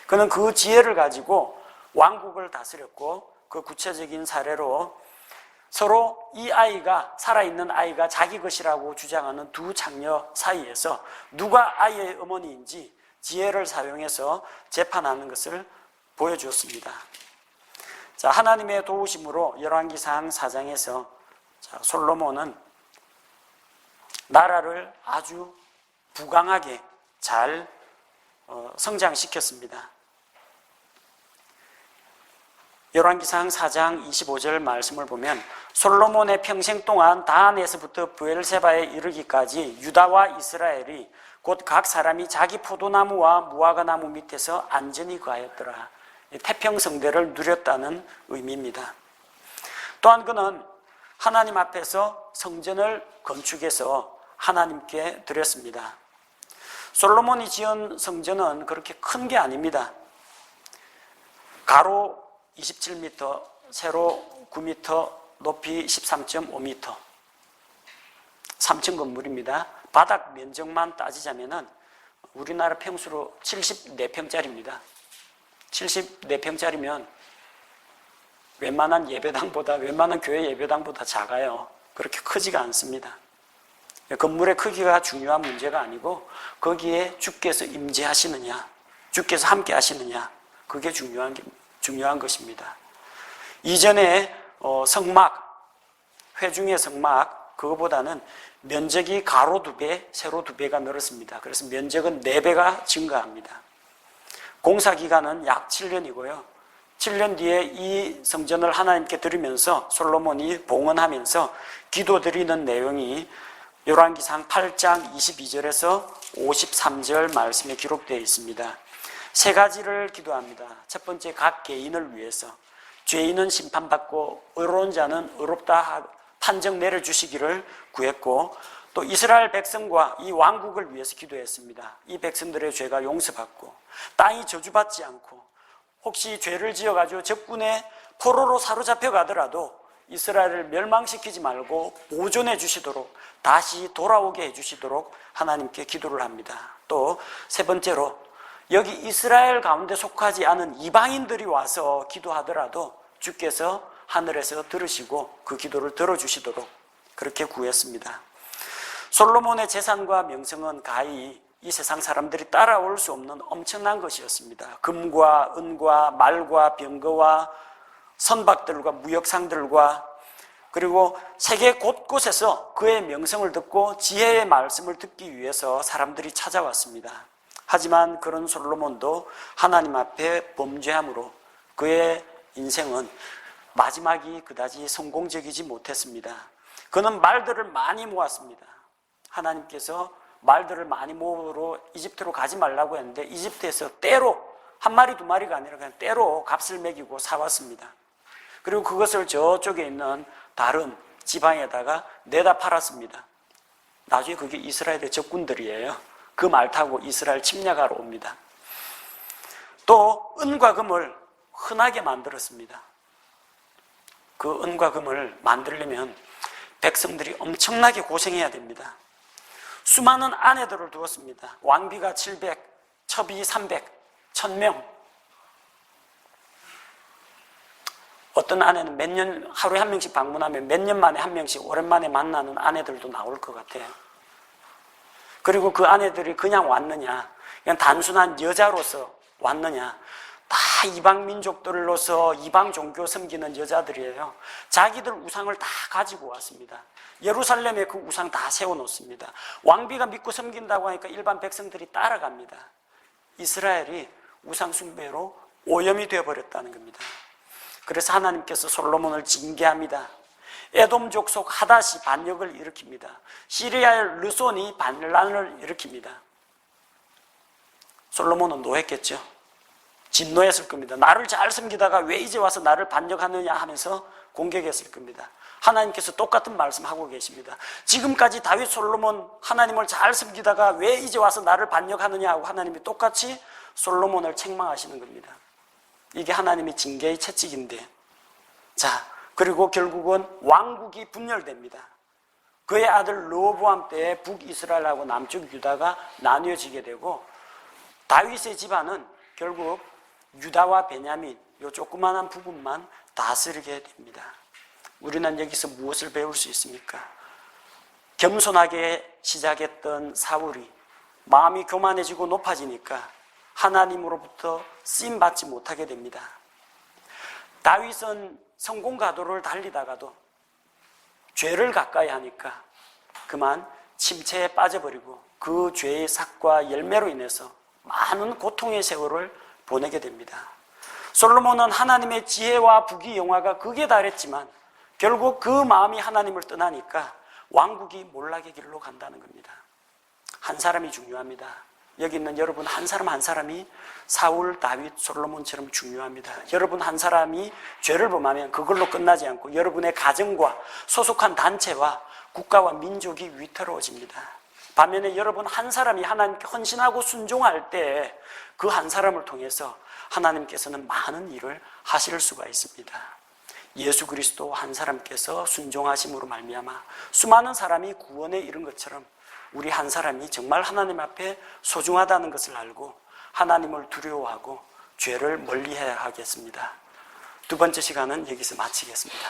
Speaker 1: 그는 그 지혜를 가지고 왕국을 다스렸고 그 구체적인 사례로 서로 이 아이가, 살아있는 아이가 자기 것이라고 주장하는 두 장녀 사이에서 누가 아이의 어머니인지 지혜를 사용해서 재판하는 것을 보여주었습니다. 자, 하나님의 도우심으로 열왕기상 4장에서 솔로몬은 나라를 아주 부강하게 잘 성장시켰습니다. 열왕기상 4장 25절 말씀을 보면 솔로몬의 평생 동안 다한에서부터 브엘세바에 이르기까지 유다와 이스라엘이 곧 각 사람이 자기 포도나무와 무화과나무 밑에서 안전히 거하였더라. 태평성대를 누렸다는 의미입니다. 또한 그는 하나님 앞에서 성전을 건축해서 하나님께 드렸습니다. 솔로몬이 지은 성전은 그렇게 큰 게 아닙니다. 가로 27m, 세로 9m, 높이 13.5m 3층 건물입니다. 바닥 면적만 따지자면 우리나라 평수로 74평짜리입니다. 74평짜리면 웬만한 예배당보다, 웬만한 교회 예배당보다 작아요. 그렇게 크지가 않습니다. 건물의 크기가 중요한 문제가 아니고 거기에 주께서 임재하시느냐, 주께서 함께 하시느냐, 그게 중요한 것입니다. 이전에 성막, 회중의 성막, 그거보다는 면적이 가로 2배, 세로 2배가 늘었습니다. 그래서 면적은 4배가 증가합니다. 공사 기간은 약 7년이고요. 7년 뒤에 이 성전을 하나님께 드리면서 솔로몬이 봉헌하면서 기도드리는 내용이 열왕기상 8장 22절에서 53절 말씀에 기록되어 있습니다. 3가지를 기도합니다. 첫 번째, 각 개인을 위해서 죄인은 심판받고 의로운 자는 의롭다 판정 내려주시기를 구했고, 또 이스라엘 백성과 이 왕국을 위해서 기도했습니다. 이 백성들의 죄가 용서받고 땅이 저주받지 않고 혹시 죄를 지어가지고 적군의 포로로 사로잡혀 가더라도 이스라엘을 멸망시키지 말고 보존해 주시도록, 다시 돌아오게 해주시도록 하나님께 기도를 합니다. 또 3번째로 여기 이스라엘 가운데 속하지 않은 이방인들이 와서 기도하더라도 주께서 하늘에서 들으시고 그 기도를 들어주시도록 그렇게 구했습니다. 솔로몬의 재산과 명성은 가히 이 세상 사람들이 따라올 수 없는 엄청난 것이었습니다. 금과 은과 말과 병거와 선박들과 무역상들과 그리고 세계 곳곳에서 그의 명성을 듣고 지혜의 말씀을 듣기 위해서 사람들이 찾아왔습니다. 하지만 그런 솔로몬도 하나님 앞에 범죄함으로 그의 인생은 마지막이 그다지 성공적이지 못했습니다. 그는 말들을 많이 모았습니다. 하나님께서 말들을 많이 모으러 이집트로 가지 말라고 했는데 이집트에서 때로, 1마리 2마리가 아니라 그냥 때로 값을 매기고 사왔습니다. 그리고 그것을 저쪽에 있는 다른 지방에다가 내다 팔았습니다. 나중에 그게 이스라엘의 적군들이에요. 그 말 타고 이스라엘 침략하러 옵니다. 또 은과 금을 흔하게 만들었습니다. 그 은과 금을 만들려면 백성들이 엄청나게 고생해야 됩니다. 수많은 아내들을 두었습니다. 왕비가 700, 첩이 300, 1000명. 어떤 아내는 몇 년, 하루에 한 명씩 방문하면 몇 년 만에 한 명씩 오랜만에 만나는 아내들도 나올 것 같아요. 그리고 그 아내들이 그냥 왔느냐, 그냥 단순한 여자로서 왔느냐, 다 이방 민족들로서 이방 종교 섬기는 여자들이에요. 자기들 우상을 다 가지고 왔습니다. 예루살렘에 그 우상 다 세워놓습니다. 왕비가 믿고 섬긴다고 하니까 일반 백성들이 따라갑니다. 이스라엘이 우상 숭배로 오염이 되어버렸다는 겁니다. 그래서 하나님께서 솔로몬을 징계합니다. 에돔 족속 하닷이 반역을 일으킵니다. 시리아의 르손이 반란을 일으킵니다. 솔로몬은 노했겠죠. 진노했을 겁니다. 나를 잘 섬기다가 왜 이제 와서 나를 반역하느냐 하면서 공격했을 겁니다. 하나님께서 똑같은 말씀하고 계십니다. 지금까지 다윗 솔로몬 하나님을 잘 섬기다가 왜 이제 와서 나를 반역하느냐 하고 하나님이 똑같이 솔로몬을 책망하시는 겁니다. 이게 하나님의 징계의 채찍인데, 자, 그리고 결국은 왕국이 분열됩니다. 그의 아들 르호보암 때에 북이스라엘하고 남쪽 유다가 나뉘어지게 되고, 다윗의 집안은 결국 유다와 베냐민 요 조그만한 부분만 다스리게 됩니다. 우리는 여기서 무엇을 배울 수 있습니까? 겸손하게 시작했던 사울이 마음이 교만해지고 높아지니까 하나님으로부터 쓰임받지 못하게 됩니다. 다윗은 성공 가도를 달리다가도 죄를 가까이 하니까 그만 침체에 빠져버리고 그 죄의 삭과 열매로 인해서 많은 고통의 세월을 보내게 됩니다. 솔로몬은 하나님의 지혜와 부귀영화가 극에 달했지만 결국 그 마음이 하나님을 떠나니까 왕국이 몰락의 길로 간다는 겁니다. 한 사람이 중요합니다. 여기 있는 여러분 한 사람 한 사람이 사울, 다윗, 솔로몬처럼 중요합니다. 여러분 한 사람이 죄를 범하면 그걸로 끝나지 않고 여러분의 가정과 소속한 단체와 국가와 민족이 위태로워집니다. 반면에 여러분 한 사람이 하나님께 헌신하고 순종할 때 그 한 사람을 통해서 하나님께서는 많은 일을 하실 수가 있습니다. 예수 그리스도 한 사람께서 순종하심으로 말미암아 수많은 사람이 구원에 이른 것처럼 우리 한 사람이 정말 하나님 앞에 소중하다는 것을 알고 하나님을 두려워하고 죄를 멀리해야 하겠습니다. 두 번째 시간은 여기서 마치겠습니다.